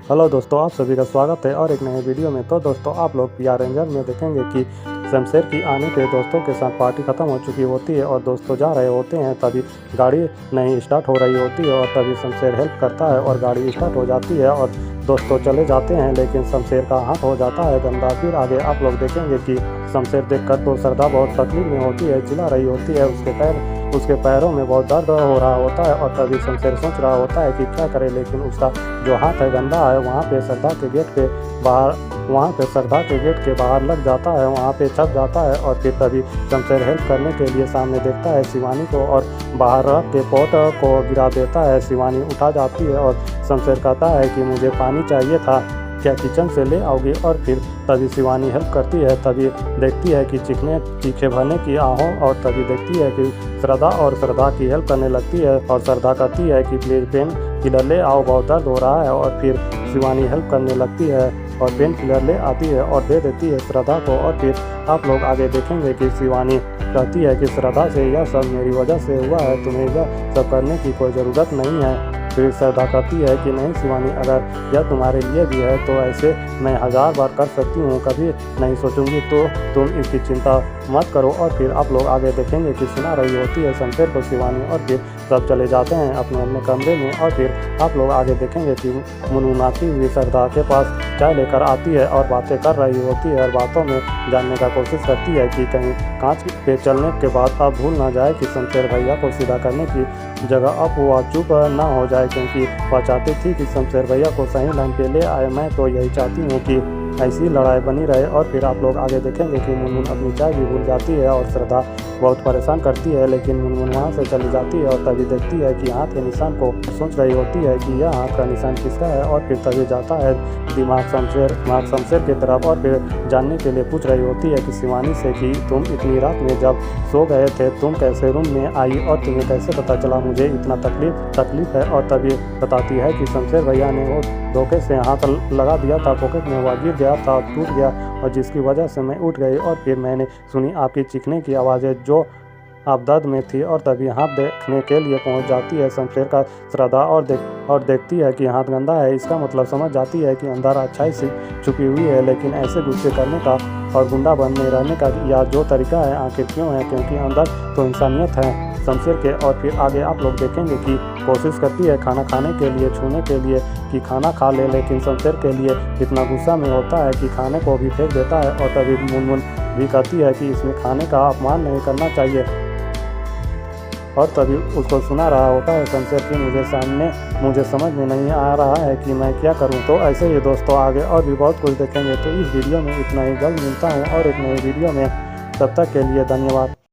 Hello दोस्तों, आप सभी का स्वागत है और एक नए वीडियो में। तो दोस्तों, आप लोग पीआर रेंजर में देखेंगे कि शमशेर की आने पे दोस्तों के साथ पार्टी ख़त्म हो चुकी होती है और दोस्तों जा रहे होते हैं, तभी गाड़ी नहीं स्टार्ट हो रही होती है और तभी शमशेर हेल्प करता है और गाड़ी स्टार्ट हो जाती है और दोस्तों चले जाते हैं। लेकिन शमशेर का हाथ हो जाता है गंदा। फिर आगे आप लोग देखेंगे कि शमशेर देखकर तो श्रद्धा बहुत तकलीफ में होती है, चिल्ला रही होती है। उसके पैरों में बहुत दर्द हो रहा होता है और तभी शमशेर सोच रहा होता है कि क्या करे, लेकिन उसका जो हाथ है गंदा है। वहाँ पे श्रद्धा के गेट के बाहर लग जाता है, वहाँ पे छप जाता है और फिर तभी शमशेर हेल्प करने के लिए सामने देखता है शिवानी को और बाहर रख के पॉट को गिरा देता है। शिवानी उठा जाती है और शमशेर कहता है कि मुझे पानी चाहिए था, क्या किचन से ले आओगे। और फिर तभी शिवानी हेल्प करती है। तभी देखती है कि चीखे भरने की आहों और तभी देखती है कि श्रद्धा की हेल्प करने लगती है और श्रद्धा कहती है कि प्लीज़ पेन किलर ले आओ, बहुत दर्द हो रहा है। और फिर शिवानी हेल्प करने लगती है और पेन किलर ले आती है और दे देती है श्रद्धा को। और फिर आप लोग आगे देखेंगे कि शिवानी कहती है कि श्रद्धा से यह सब मेरी वजह से हुआ है, तुम्हें यह सब करने की कोई ज़रूरत नहीं है। फिर श्रद्धा कहती है कि नहीं शिवानी, अगर यह तुम्हारे लिए भी है तो ऐसे मैं 1000 बार कर सकती हूँ, कभी नहीं सोचूंगी, तो तुम इसकी चिंता मत करो। और फिर आप लोग आगे देखेंगे कि सुना रही होती है शमशेर को शिवानी और फिर सब चले जाते हैं अपने अपने कमरे में। और फिर आप लोग आगे देखेंगे कि मुनमुनाती हुई श्रद्धा के पास चाय लेकर आती है और बातें कर रही होती है और बातों में जानने का कोशिश करती है कि कहीं कांच पे चलने के बाद अब भूल ना जाए कि शमशेर भैया को सीधा करने की जगह अब वह चुप ना हो जाए, क्योंकि वह चाहती थी कि शमशेर भैया को सही लाइन पे ले आए। मैं तो यही चाहती हूँ कि ऐसी लड़ाई बनी रहे। और फिर आप लोग आगे देखेंगे कि मुनमुन अपनी चाय भी भूल जाती है और श्रद्धा बहुत परेशान करती है, लेकिन मुनमुन वहाँ से चली जाती है और तभी देखती है कि हाथ के निशान को सोच रही होती है कि यह हाथ का निशान किसका है। और फिर तभी जाता है दिमाग शमशेर की तरफ और फिर जानने के लिए पूछ रही होती है कि शिवानी से कि तुम इतनी रात में जब सो गए थे तुम कैसे रूम में आई और तुम्हें कैसे पता चला मुझे इतना तकलीफ है। और तभी बताती है कि शमशेर भैया ने वो धोखे से हाथ लगा दिया था पॉकेट में, वह गिर गया था, टूट गया और जिसकी वजह से मैं उठ गई। और फिर मैंने सुनी आपकी चीखने की आवाज़ें जो आप दर्द में थी और तभी हाथ देखने के लिए पहुंच जाती है शमशेर का श्रद्धा और देखती है कि हाथ गंदा है। इसका मतलब समझ जाती है कि अंदर अच्छाई से छुपी हुई है, लेकिन ऐसे गुस्से करने का और गुंडा बनने रहने का या जो तरीका है आखिर क्यों है, क्योंकि अंदर तो इंसानियत है शमशेर के। और फिर आगे आप लोग देखेंगे कि कोशिश करती है खाना खाने के लिए, छूने के लिए कि खाना खा ले, लेकिन शमशेर के लिए इतना गुस्सा में होता है कि खाने को भी फेंक देता है। और तभी मुनमुन भी कहती है कि इसमें खाने का अपमान नहीं करना चाहिए। और तभी उसको सुना रहा होता है शमशेर की मुझे समझ में नहीं आ रहा है कि मैं क्या करूं। तो ऐसे ही दोस्तों आगे और भी बहुत कुछ देखेंगे। तो इस वीडियो में इतना ही, जल्द मिलता हूं और एक नई वीडियो में। तब तक के लिए धन्यवाद।